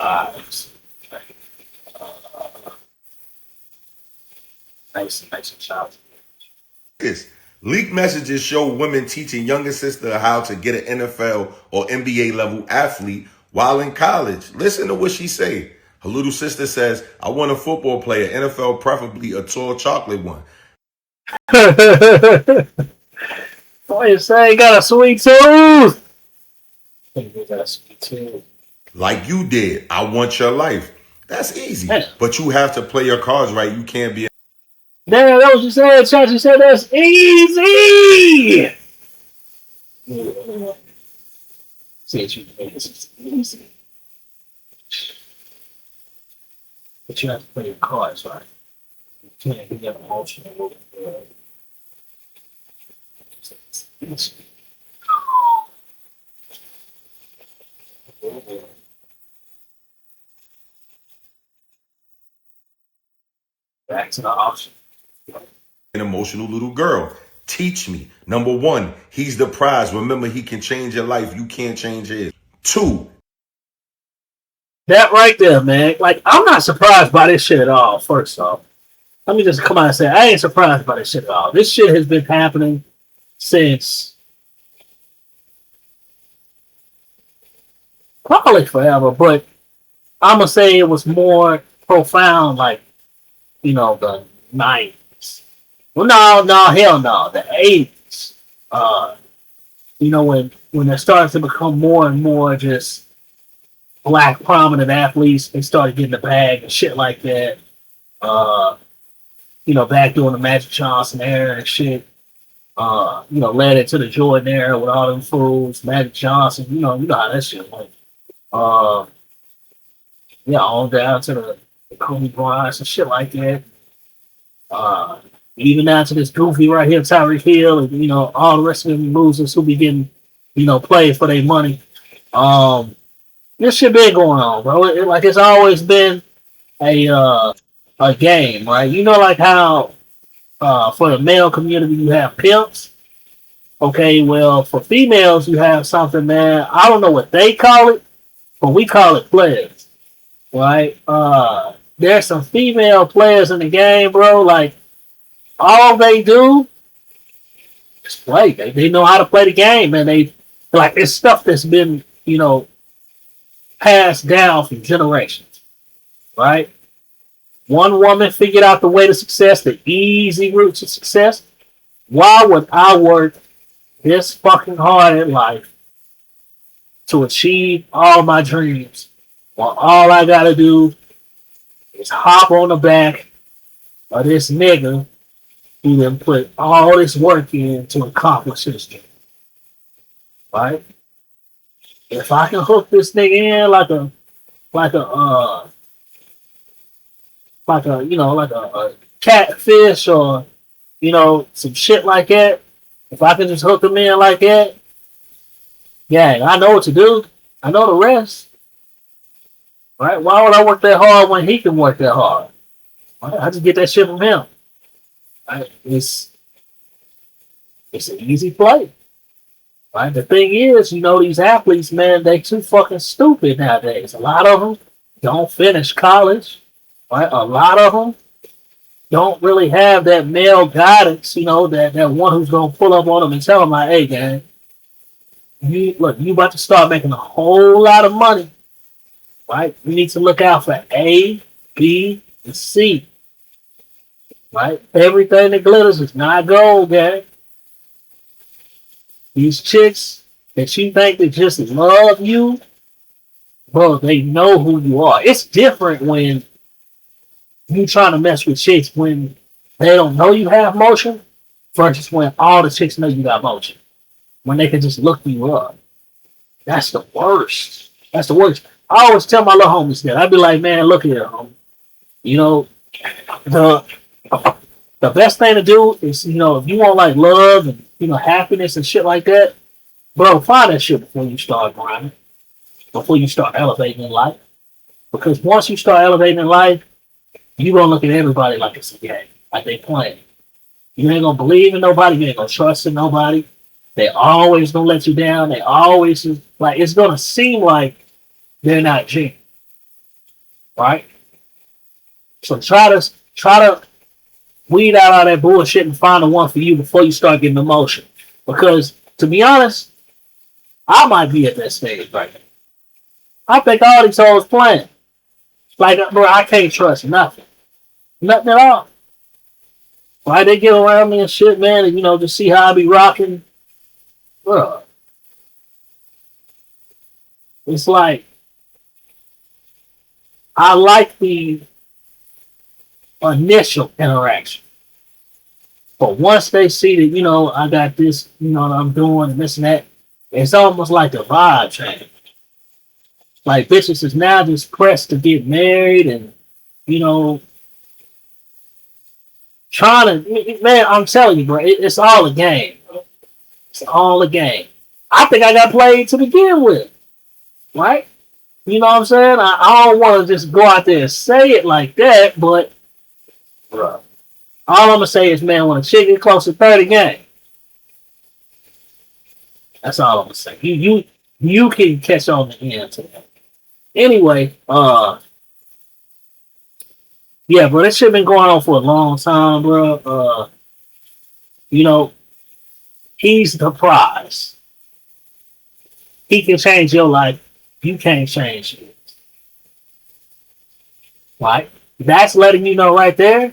eyes. Nice and sharp. This leaked messages show women teaching younger sister how to get an NFL or NBA level athlete while in college. Listen to what she say. Her little sister says, "I want a football player, NFL, preferably a tall chocolate one. Boy, you say you got a sweet tooth. You got a sweet tooth. Like you did. I want your life." That's easy. Damn. But you have to play your cards right. You can't be Damn, that was you said, Chachi said that's easy. See what you made this easy. But you have to play your cards right. You can't be emotional. Back to the option. an emotional little girl. Teach me. Number one, he's the prize. Remember, he can change your life. You can't change his. Two, That right there, man. Like, I'm not surprised by this shit at all, first off. Let me just come out and say, I ain't surprised by this shit at all. This shit has been happening since probably forever, but I'm going to say it was more profound, like, the 90s. Well, no, hell no, the 80s. When it started to become more and more just black prominent athletes, they started getting the bag and shit like that. Back during the Magic Johnson era and shit. Led into the Jordan era with all them fools, Magic Johnson, you know how that shit went. On down to the Kobe Bryant and shit like that. Even down to this goofy right here, Tyreek Hill, and all the rest of them losers who be getting, played for their money. This shit been going on, bro. It's always been a game, right? Like how for the male community you have pimps. Okay, well for females you have something, man. I don't know what they call it, but we call it players, right? There's some female players in the game, bro. Like all they do is play. They know how to play the game, and it's stuff that's been passed down from generations, right? One woman figured out the way to success, the easy route to success. Why would I work this fucking hard in life to achieve all my dreams when all I gotta do is hop on the back of this nigga who then put all this work in to accomplish his dream, right? If I can hook this nigga in like a catfish or some shit like that. If I can just hook him in like that, yeah, I know what to do. I know the rest. Right? Why would I work that hard when he can work that hard? Right? I just get that shit from him. Right? It's an easy play. Right? The thing is, these athletes, man, they too fucking stupid nowadays. A lot of them don't finish college. Right? A lot of them don't really have that male guidance, that one who's gonna pull up on them and tell them like, hey, gang, you about to start making a whole lot of money, right? You need to look out for A, B, and C, right? Everything that glitters is not gold, gang. These chicks that you think that just love you, bro, they know who you are. It's different when you trying to mess with chicks when they don't know you have motion versus when all the chicks know you got motion. When they can just look you up. That's the worst. That's the worst. I always tell my little homies that. I'd be like, man, look here, homie. The the best thing to do is, if you want like love and happiness and shit like that, bro, find that shit before you start grinding. Before you start elevating in life. Because once you start elevating in life, you gonna look at everybody like it's a game, like they playing. You ain't gonna believe in nobody. You ain't gonna trust in nobody. They always gonna let you down. They always it's gonna seem like they're not genuine. right? So try to weed out all that bullshit and find the one for you before you start getting emotional. Because to be honest, I might be at that stage right now. I think all these hoes playing. Like, bro, I can't trust nothing. Nothing at all. Why they get around me and shit, man, and just see how I be rocking. Bro, it's like I like the initial interaction. But once they see that, I got this, that I'm doing and this and that, it's almost like a vibe change. Like bitches is now just pressed to get married and, you know, trying to, man, I'm telling you, bro, it's all a game. Bro. It's all a game. I think I got played to begin with, right? You know what I'm saying? I don't want to just go out there and say it like that, but, bro, all I'm going to say is, man, when a chick get close to 30 game, that's all I'm going to say. You can catch on the end to that. Anyway, yeah, bro, this shit been going on for a long time, bro. You know, he's the prize. He can change your life. You can't change it. Right? That's letting you know right there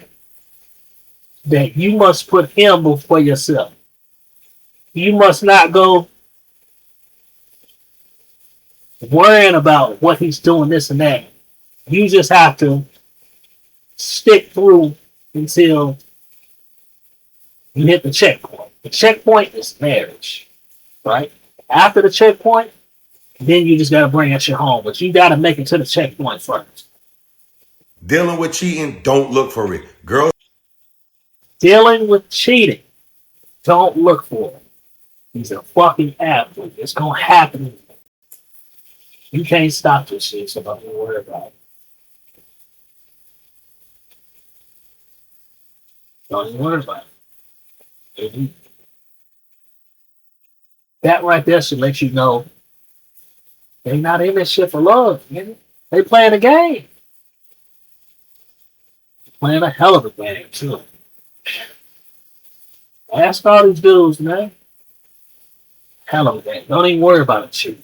that you must put him before yourself. You must not go worrying about what he's doing, this and that. You just have to stick through until you hit the checkpoint. The checkpoint is marriage, right? After the checkpoint, then you just got to bring that shit home. But you got to make it to the checkpoint first. Dealing with cheating, don't look for it. Girls. Dealing with cheating, don't look for it. He's a fucking athlete. It's going to happen. You can't stop this shit, so don't worry about it. Don't even worry about it. Mm-hmm. That right there should let you know they not in this shit for love, man. They playing a game. Playing a hell of a game, too. Ask all these dudes, man. Hell of a game. Don't even worry about it, shit.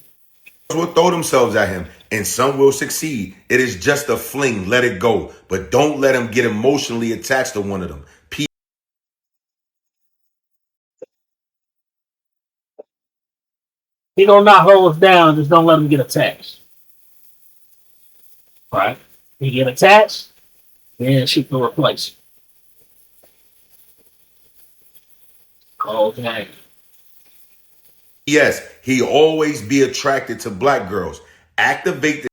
Will throw themselves at him, and some will succeed. It is just a fling. Let it go. But don't let him get emotionally attached to one of them. He gonna knock hoes down, just don't let him get attached. Right? He get attached, then she can replace you. Cold game. Yes, he always be attracted to black girls. Activate the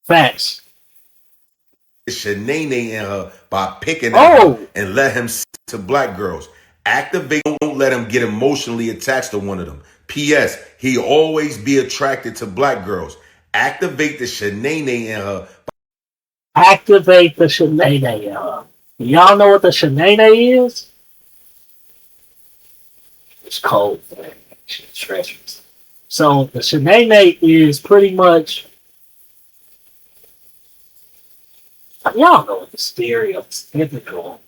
Facts. shenane in her by picking at her and let him see to black girls. Activate, don't let him get emotionally attached to one of them. P.S. He always be attracted to black girls. Activate the shenane in her. Activate the shenane. Y'all know what the shenane is? It's cold, man. It's treacherous. So the shenane is pretty much, y'all know what the stereotypical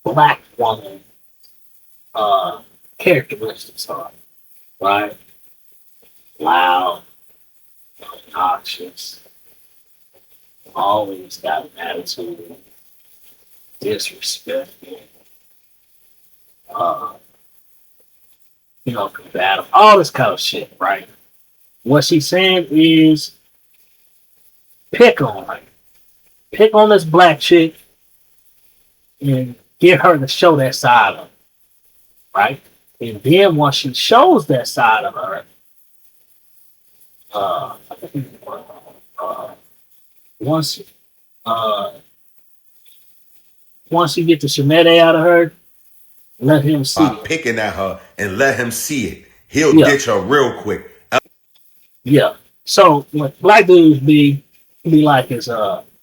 black woman characteristics are, right? Loud, obnoxious, always got an attitude, disrespectful, combative, all this kind of shit, right? What she's saying is pick on her. Pick on this black chick and get her to show that side of her, right? And then once she shows that side of her, once once you get the shenanigans out of her, let him see by it. Picking at her and let him see it. He'll ditch her real quick. Yeah. So what black dudes be like is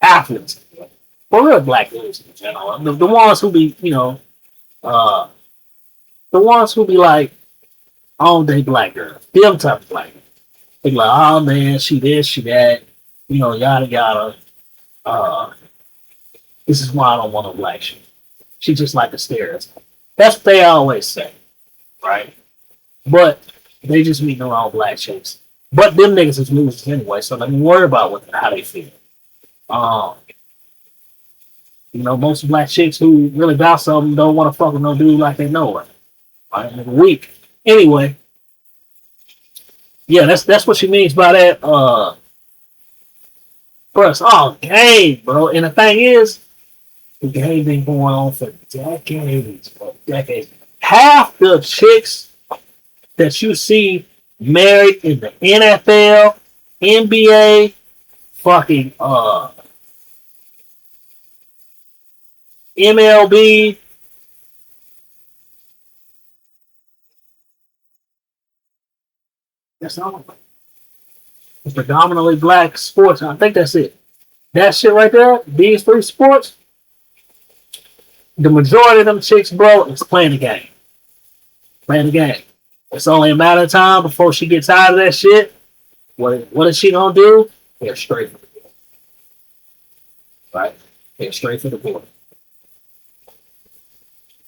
athletes. For real black dudes in general. The ones who be, the ones who be like all day black girls. Them type of black girls. They be like, oh man, she this, she that, yada yada. Uh, this is why I don't want no black chick. She just like a stereotype. That's what they always say, right? But they just meet their own black chicks. But them niggas is losers anyway, so let me worry about how they feel. Um, most black chicks who really got something don't want to fuck with no dude like they know her. Right? Nigga weak. Anyway, yeah, that's what she means by that. Bro, it's all game, bro. And the thing is, the game been going on for decades, bro. Decades. Half the chicks that you see married in the NFL, NBA, fucking MLB. That's all. It's predominantly black sports. I think that's it. That shit right there, these three sports, the majority of them chicks, bro, is playing the game. Playing the game. It's only a matter of time before she gets out of that shit. What is she gonna do? Head straight for the board. Right? Head straight for the board.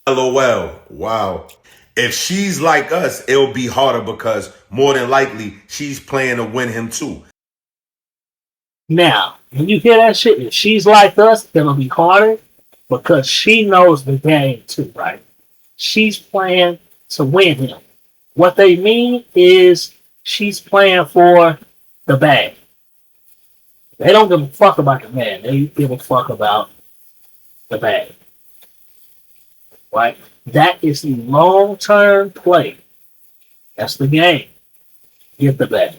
LOL. Wow. If she's like us, it'll be harder because more than likely she's playing to win him too. Now, when you hear that shit, if she's like us, it'll be harder because she knows the game too, right? She's playing to win him. What they mean is she's playing for the bag. They don't give a fuck about the man. They give a fuck about the bag. Right? That is the long-term play. That's the game. Get the bag.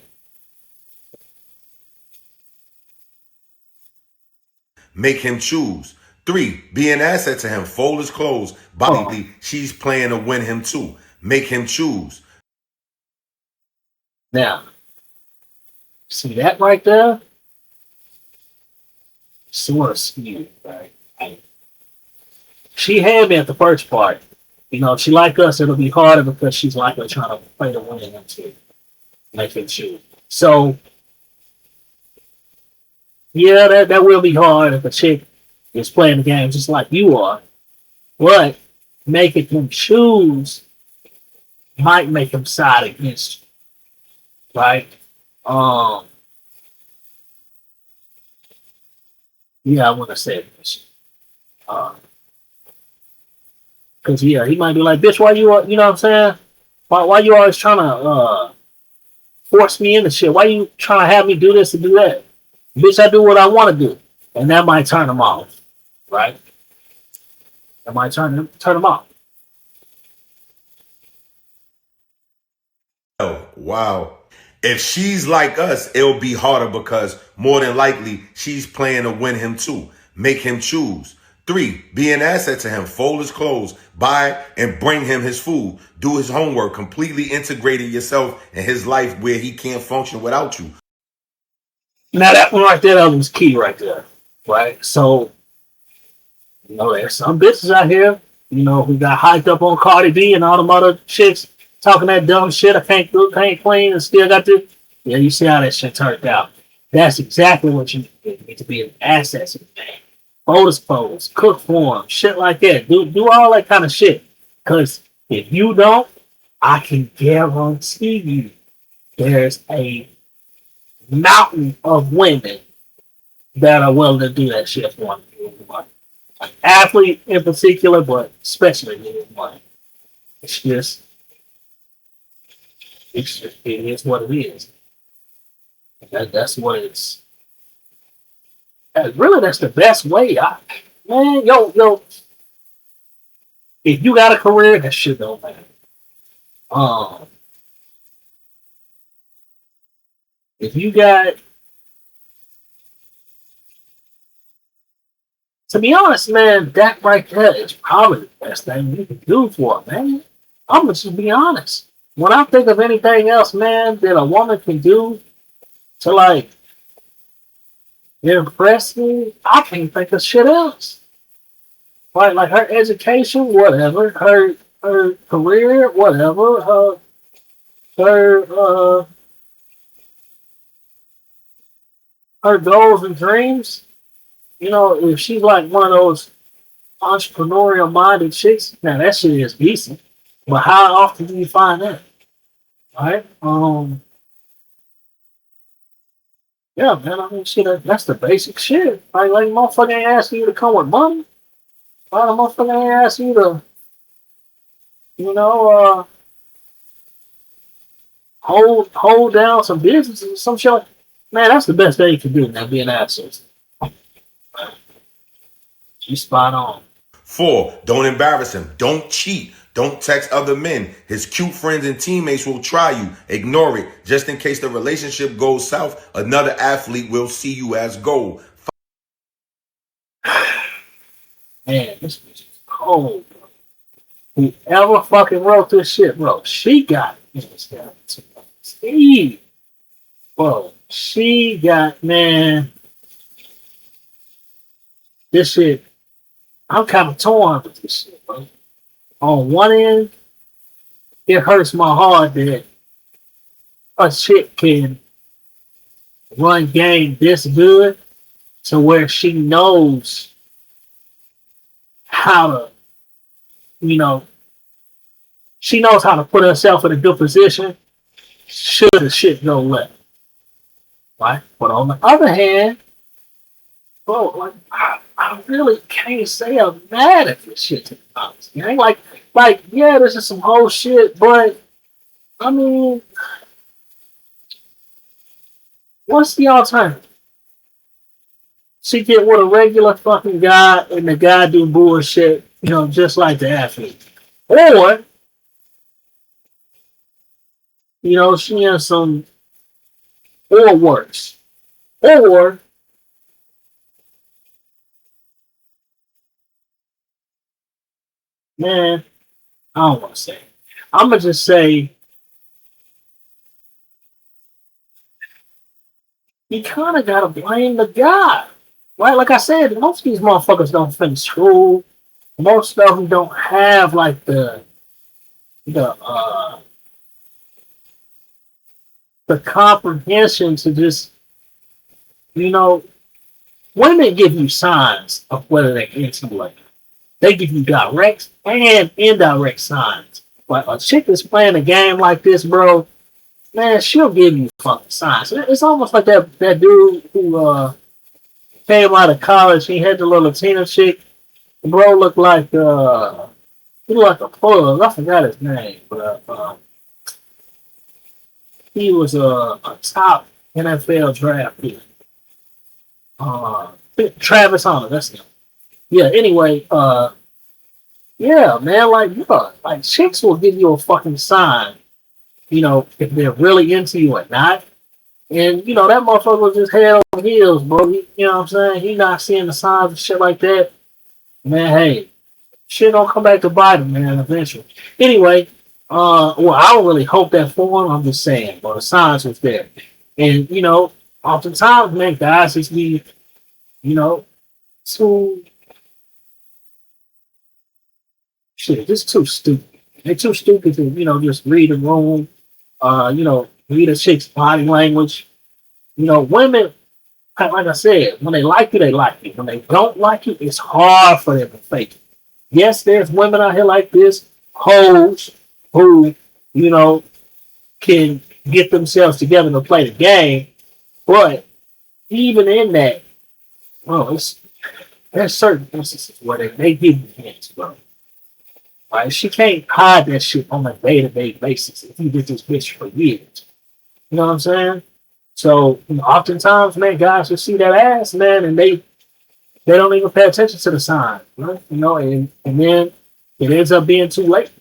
Make him choose. 3, be an asset to him. Fold his clothes. Body, she's playing to win him too. Make him choose. Now, see that right there? Sort of skewed, right? She had me at the first part. If she like us, it'll be harder because she's likely trying to play the winning into make him choose. So, yeah, that will be hard if a chick is playing the game just like you are. But making him choose might make him side against you. Right? Yeah, I want to say this. Because, he might be like, bitch, why you know what I'm saying? Why you always trying to force me into shit? Why you trying to have me do this and do that? Bitch, I do what I want to do. And that might turn them off. Right? That might turn them off. Oh, wow. If she's like us, it'll be harder because more than likely she's playing to win him too. Make him choose. 3, be an asset to him. Fold his clothes. Buy and bring him his food. Do his homework. Completely integrating yourself in his life where he can't function without you. Now that one right there, that was key right there. Right? So, there's some bitches out here, who got hyped up on Cardi B and all them other chicks talking that dumb shit. I can't cook, can't clean, and still got to. Yeah, you see how that shit turned out. That's exactly what you need to be an asset to the man. Fold pose, cook for him, shit like that. Do all that kind of shit. Because if you don't, I can guarantee you there's a mountain of women that are willing to do that shit for you. An athlete in particular, but especially one. It's just, it is what it is. That's what it's. Really, that's the best way. Man, yo, if you got a career, that shit don't matter. If you got, to be honest, man, that right there is probably the best thing you can do for it, man. I'm gonna just be honest. When I think of anything else, man, that a woman can do to like impress me, I can't think of shit else. Right, like her education, whatever, her career, whatever, her her goals and dreams, if she's like one of those entrepreneurial minded chicks, now that shit is decent. But how often do you find that? Right? Yeah, man. I mean, shit. That's the basic shit. Like, motherfucker ain't asking you to come with money. Right? The motherfucker ain't asking you to, you know, hold down some businesses or some shit. Man, that's the best thing you can do. Now, be an asshole. You spot on. 4, don't embarrass him. Don't cheat. Don't text other men. His cute friends and teammates will try you. Ignore it. Just in case the relationship goes south, another athlete will see you as gold. Man, this bitch is cold. Whoever fucking wrote this shit, bro, she got it. Steve. Bro, she got, man, this shit. I'm kind of torn with this shit, bro. On one end, it hurts my heart that a chick can run game this good to where she knows how to, she knows how to put herself in a good position should the shit go left. Right? But on the other hand, bro, like, I really can't say I'm mad at this shit, to be honest. You know? Like, yeah, this is some whole shit, but I mean, what's the alternative? She get with a regular fucking guy and the guy do bullshit, just like the athlete. Or, she has some, or worse. Or, man, I don't want to say it. I'm going to just say, you kind of got to blame the guy. Right? Like I said, most of these motherfuckers don't finish school. Most of them don't have, like, the comprehension to just, women give you signs of whether they're into you. They give you direct and indirect signs. Like a chick that's playing a game like this, bro, man, she'll give you fucking signs. It's almost like that dude who came out of college. He had the little Latina chick. The bro looked like he looked like a plug. I forgot his name, but he was a top NFL draft pick. Travis Hunter, that's him. Yeah, anyway, yeah, man, like chicks will give you a fucking sign, if they're really into you or not. And, that motherfucker was just head over heels, bro. You know what I'm saying? He not seeing the signs and shit like that. Man, hey, shit don't come back to bite him, man, eventually. Anyway, well, I don't really hope that for him. I'm just saying, but the signs was there. And, oftentimes, man, guys just be, too, just too stupid. They're too stupid to, just read the room, read a chick's body language. Women, like I said, when they like you, they like you. When they don't like you, it's hard for them to fake it. Yes, there's women out here like this, hoes, who, can get themselves together to play the game. But even in that, bro, there's certain instances where they give you hints, bro. Right? She can't hide that shit on a day-to-day basis if you did this bitch for years. You know what I'm saying? So, oftentimes, man, guys will see that ass, man, and they don't even pay attention to the sign, right? And then it ends up being too late.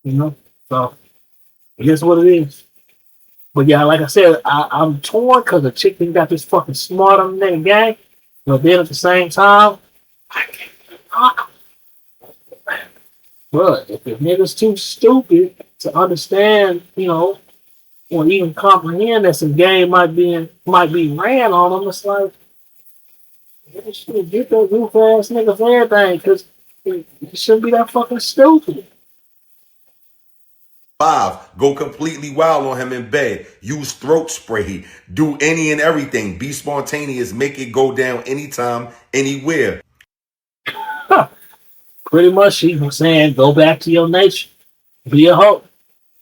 So it is what it is. But yeah, like I said, I'm torn because the chick thing got this fucking smart on the gang. But then at the same time, I can't. But if the nigga's too stupid to understand, or even comprehend that some game might be ran on them, it's like, you should get that goof ass nigga for everything because it shouldn't be that fucking stupid. 5, go completely wild on him in bed. Use throat spray. Do any and everything. Be spontaneous. Make it go down anytime, anywhere. Huh. Pretty much, she was saying, go back to your nature, be a hoe.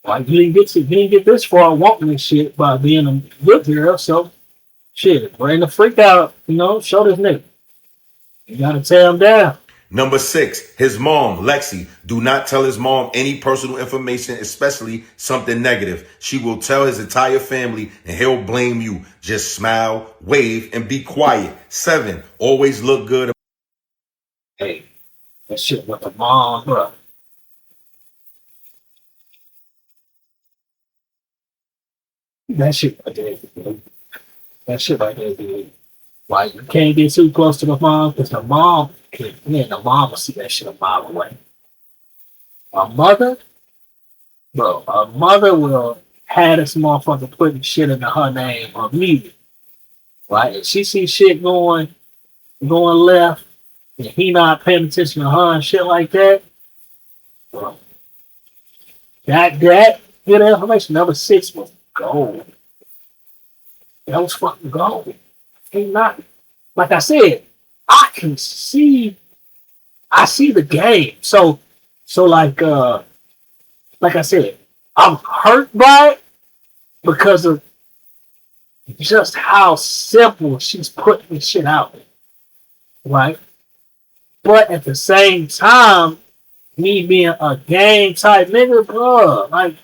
Like you didn't get this far wanting this shit by being a good girl. So shit, bring the freak out. You know, show this nigga. You gotta tear him down. Number 6, his mom, Lexi. Do not tell his mom any personal information, especially something negative. She will tell his entire family and he'll blame you. Just smile, wave, and be quiet. 7, always look good. Hey, that shit with the mom, bro. That shit right there, dude. That shit right there, dude. Like you can't get too close to the mom because the mom will see that shit a mile away. A mother, bro, a mother will have this motherfucker putting shit into her name immediately. Right? If she sees shit going left and he not paying attention to her and shit like that, bro, that good information. Number 6 was gold. That was fucking gold. Ain't not like I said, I see the game. So like I said, I'm hurt by it because of just how simple she's putting this shit out there, right? But at the same time, me being a game type nigga, bro, like,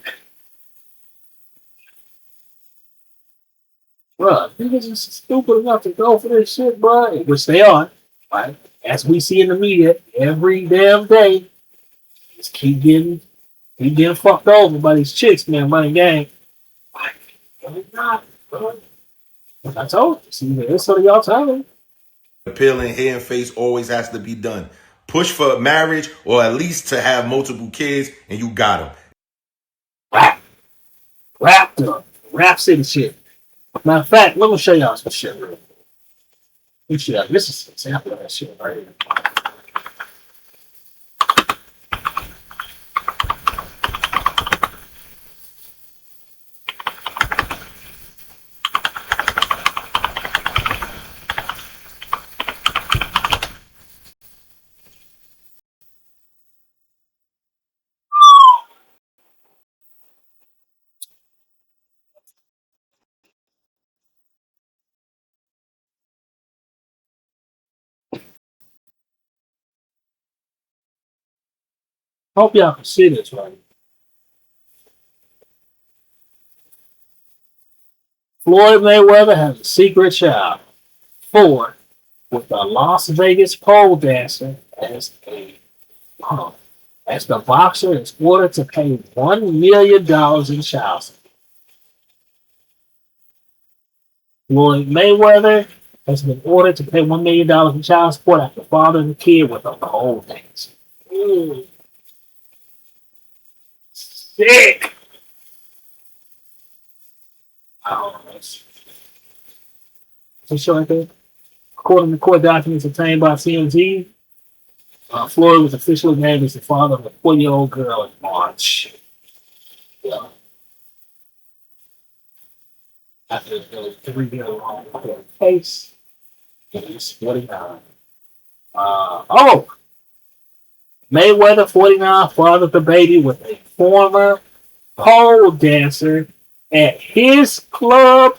bro, niggas is stupid enough to go for this shit, bro, which they are, right? As we see in the media every damn day, just keep getting fucked over by these chicks, man, running game. Like, they're not, bro. Like I told you, see, this what y'all telling me. Appealing hair and face always has to be done. Push for marriage or at least to have multiple kids and you got them. Rap, wrapped up, rap city shit. Matter of fact, let me show y'all some shit real quick. This is an example of that shit right here. Hope y'all can see this right. Floyd Mayweather has a secret child. 4 with the Las Vegas pole dancer uh, as the boxer is ordered to pay $1 million in child support. Floyd Mayweather has been ordered to pay $1 million in child support after fathering the kid with a pole dancer. Sick. Oh, that's so right there. According to court documents obtained by CMZ, Floyd was officially named as the father of a 4-year-old girl in March. Yeah. After a 3-year-long court case, he's 49. Mayweather, 49, fathered the baby with a former pole dancer at his club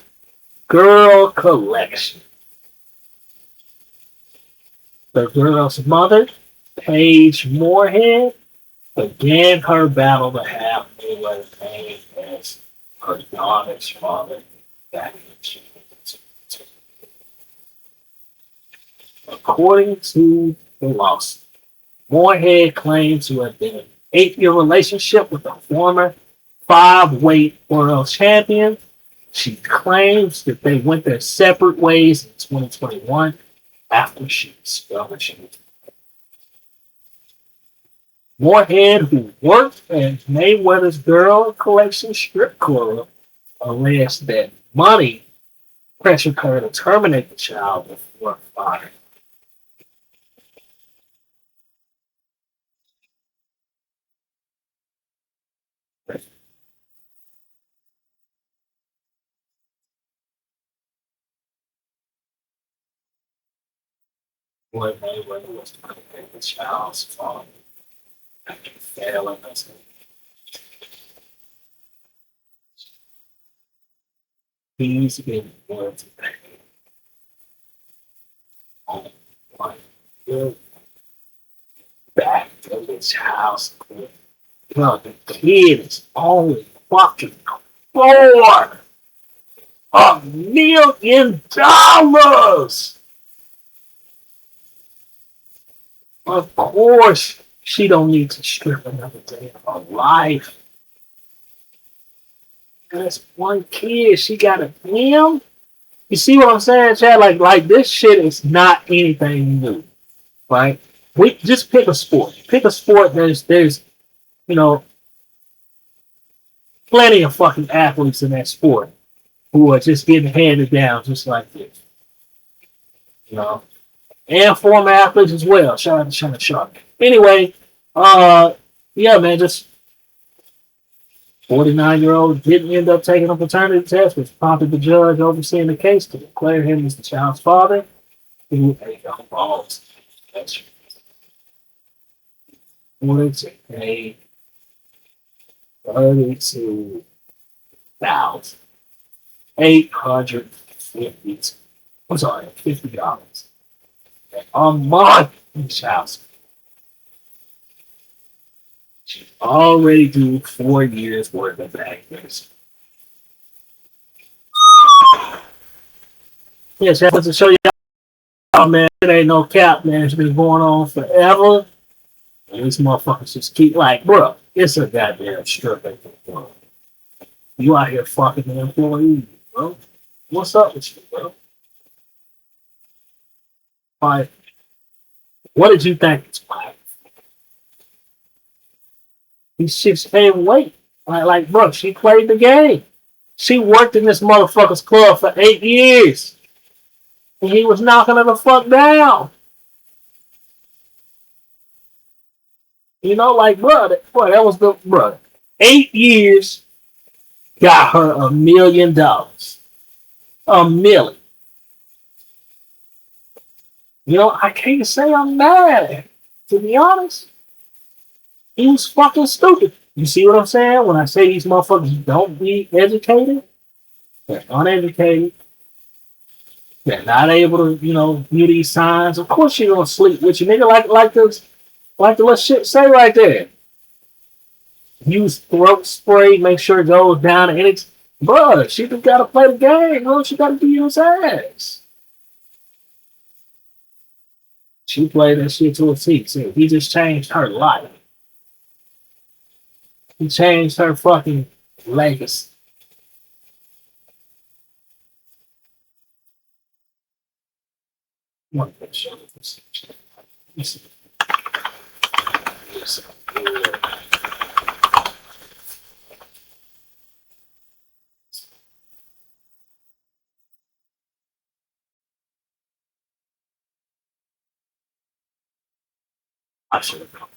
girl collection. The girl's mother, Paige Moorhead, began her battle to have Mayweather named as her daughter's father back in 2022. According to the lawsuit, Moorhead claimed to have been in an 8-year relationship with a former 5-weight world champion. She claims that they went their separate ways in 2021 after she discovered she was. Moorhead, who worked at Mayweather's Girl Collection strip club, alleged that money pressured her to terminate the child before firing. Floyd Mayweather was the child's father after failing us. He's been more to pay on one good back to the child's support. Bro, the kid is only fucking $4 million. Of course, she don't need to strip another day of her life. That's one kid. She got a him. You see what I'm saying, Chad? Like this shit is not anything new, right? We just pick a sport. Pick a sport. There's you know plenty of fucking athletes in that sport who are just getting handed down just like this, you know, and former athletes as well. Shout out to Shannon Sharp. Anyway, yeah, man, just 49-year-old didn't end up taking a paternity test, which prompted the judge overseeing the case to declare him as the child's father. Who ate the balls. That's wanted to pay 32,850. I'm sorry, $50 a month in child support. She's already due 4 years worth of actors. Yes, that was to show you, man. It ain't no cap, man. It's been going on forever. And these motherfuckers just keep like, bro, it's a goddamn strip. You out here fucking the employee, bro. What's up with you, bro? Like, what did you think it's like? These chicks can't wait. Like, bro, she played the game. She worked in this motherfucker's club for 8 years. And he was knocking her the fuck down. You know, like, bro, that was the, bro. 8 years got her $1 million. $1 million. You know, I can't say I'm mad. To be honest, he was fucking stupid. You see what I'm saying? When I say these motherfuckers don't be educated, they're uneducated. They're not able to, view these signs. Of course you're gonna sleep with you, nigga. Like the little shit say right there. Use throat spray, make sure it goes down, and it's, bruh, she just gotta play the game, bro. She gotta be his ass. She played that shit to a T. See, he just changed her life. He changed her fucking legacy. I should have known.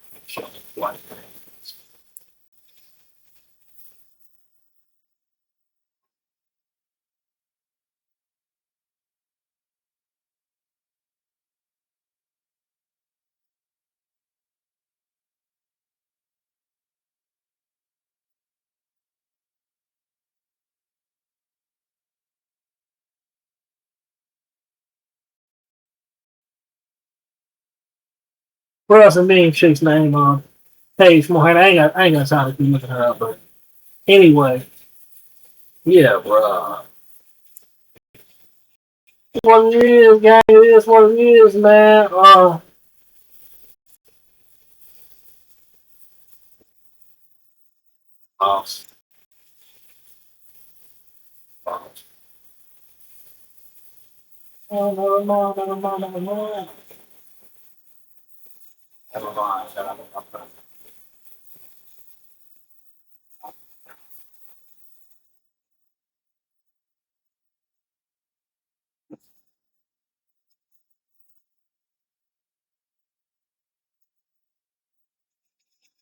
What else a mean chick's name on Paige Mohan? I ain't got time to keep looking her up, but anyway, yeah, bro. What it is, gang. It is what it is, man. Oh, never mind, never mind, never mind. Never mind.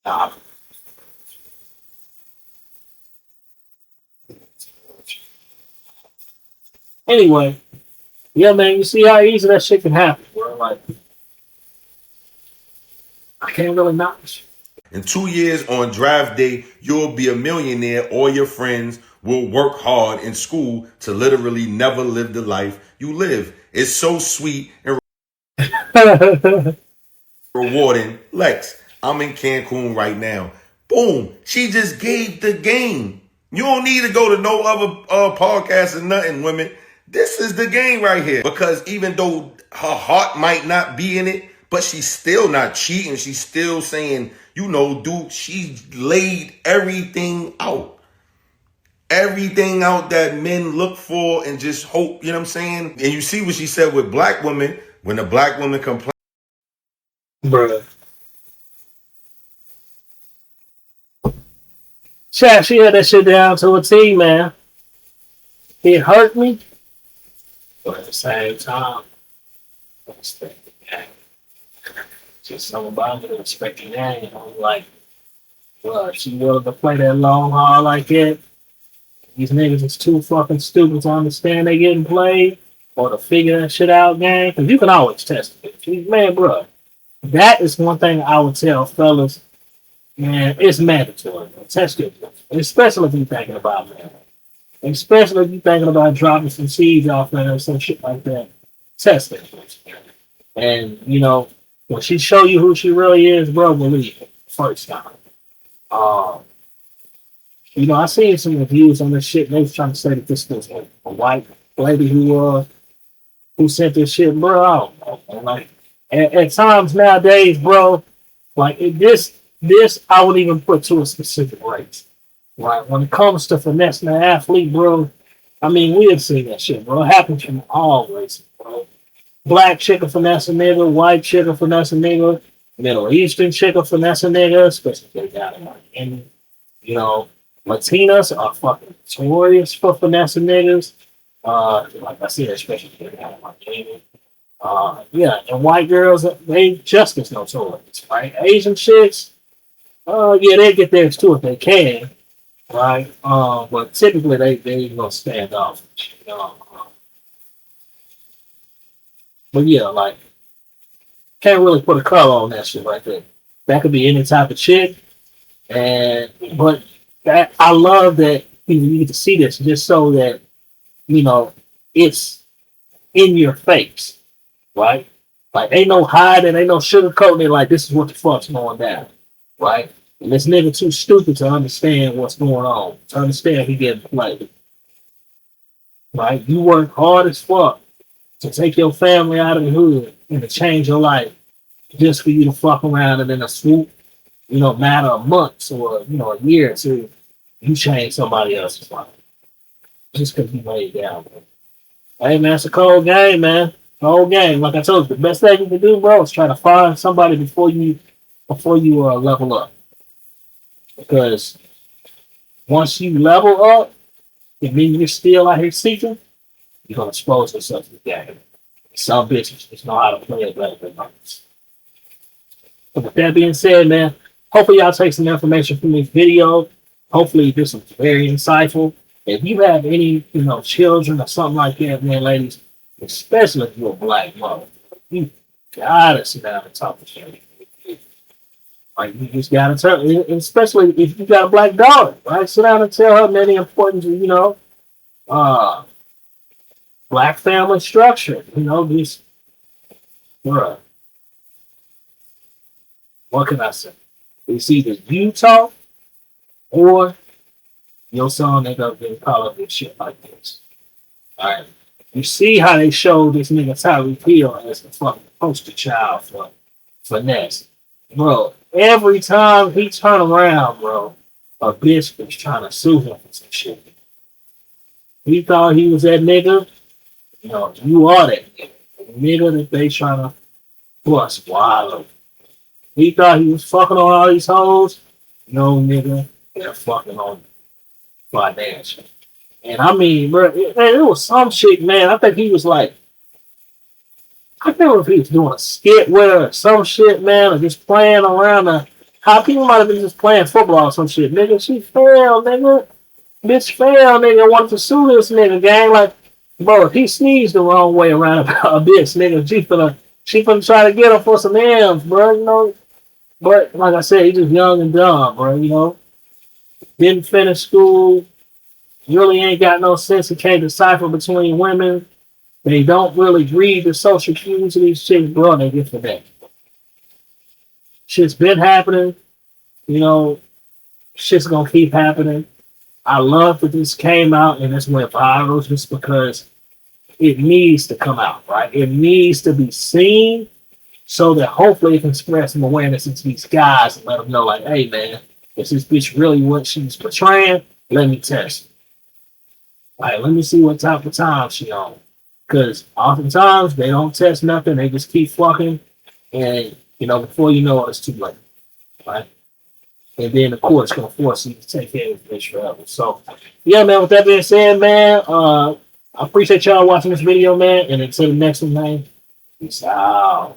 Nah. Anyway, yeah, man. You see how easy that shit can happen, bro. Like, I can't really knock. In 2 years on draft day, you'll be a millionaire. All your friends will work hard in school to literally never live the life you live. It's so sweet and rewarding. Lex, I'm in Cancun right now. Boom. She just gave the game. You don't need to go to no other podcast or nothing, women. This is the game right here. Because even though her heart might not be in it, but she's still not cheating. She's still saying, you know, dude, she laid everything out. Everything out that men look for and just hope, you know what I'm saying? And you see what she said with black women, when the black woman complains. Bruh. Chat, she had that shit down to a T, man. It hurt me, but at the same time, I respect the game. Just something about me respecting that, you know, like, well, if she willing to play that long haul like that, these niggas is too fucking stupid to understand they getting played or to figure that shit out, gang. Because you can always test it. Man, bro, that is one thing I would tell fellas. Man, it's mandatory. Test it, especially if you're thinking about man. Especially if you're thinking about dropping some seeds off there or some shit like that. Test it. And you know, when she show you who she really is, bro, believe it. First time. Um, You know, I seen some reviews on this shit. And they was trying to say that this was a white lady who sent this shit, bro. I don't know, man. Like at times nowadays, bro, like this I would even put to a specific race. Right? When it comes to finessing an athlete, bro, I mean we have seen that shit, bro. It happens from all races, bro. Black chick a finesse a nigga, white chick a finesse a nigga, Middle Eastern chick a finesse a nigga, especially if they down in Miami. You know, Latinas are fucking notorious for finessing niggas. Like I said, especially if they're down in Miami. Yeah, and white girls, they just as notorious, right? Asian chicks, yeah, they get theirs too if they can, right? But typically they gonna stand off, you know. But yeah, like can't really put a color on that shit right there. That could be any type of chick, and but that I love that you get to see this just so that you know it's in your face, right? Like ain't no hiding, ain't no sugarcoating it. Like this is what the fuck's going down, right? And this nigga too stupid to understand what's going on, to understand he getting played, right? You work hard as fuck to take your family out of the hood and to change your life just for you to fuck around and in a swoop, you know, matter of months or you know a year or two, you change somebody else's life just because you laid down. Man. Hey man, it's a cold game, man. Cold game. Like I told you, the best thing you can do, bro, is try to find somebody before you level up. Because once you level up, it means you're still out here seeking. You're gonna expose yourself to the game. Some bitches just know how to play it better than others. But with that being said, man, hopefully y'all take some information from this video. Hopefully this was very insightful. If you have any, you know, children or something like that, man, ladies, especially if you're a black mother, you gotta sit down and talk to them. Like you just gotta tell, especially if you got a black daughter, right? Sit down and tell her, man, the importance of, you know, black family structure. You know, just bruh. What can I say? It's either you talk or your son end up getting caught up in shit like this. Alright. You see how they showed this nigga Tyreek Hill as the fucking poster child for finesse. Bro, every time he turn around, bro, a bitch was trying to sue him for some shit. He thought he was that nigga. You know, you are that nigga. The nigga that they trying to bust wild. He thought he was fucking on all these hoes. No, nigga, they're fucking on financial. And I mean, bro, it was some shit, man. I think he was like, I can't remember if he was doing a skit with her or some shit, man, or just playing around. How people might have been just playing football or some shit. Nigga, she failed, nigga. Bitch failed, nigga. Wanted to sue this nigga, gang. Like, bro, if he sneezed the wrong way around about a bitch, nigga, she finna try to get her for some M's, bro. You know, But like I said, he just young and dumb, bro. You know, didn't finish school. Really ain't got no sense. He can't decipher between women. They don't really read the social cues of these chicks, bro. They get for that. Shit's been happening. You know, shit's gonna keep happening. I love that this came out and this went viral just because it needs to come out, right? It needs to be seen so that hopefully it can spread some awareness into these guys and let them know, like, hey, man, is this bitch really what she's portraying? Let me test it. Like, let me see what type of time she on. Because oftentimes they don't test nothing. They just keep fucking. And, you know, before you know it, it's too late. Right? And then the court's going to force you to take care of this forever. So, yeah, man, with that being said, man, I appreciate y'all watching this video, man. And until the next one, man, peace out.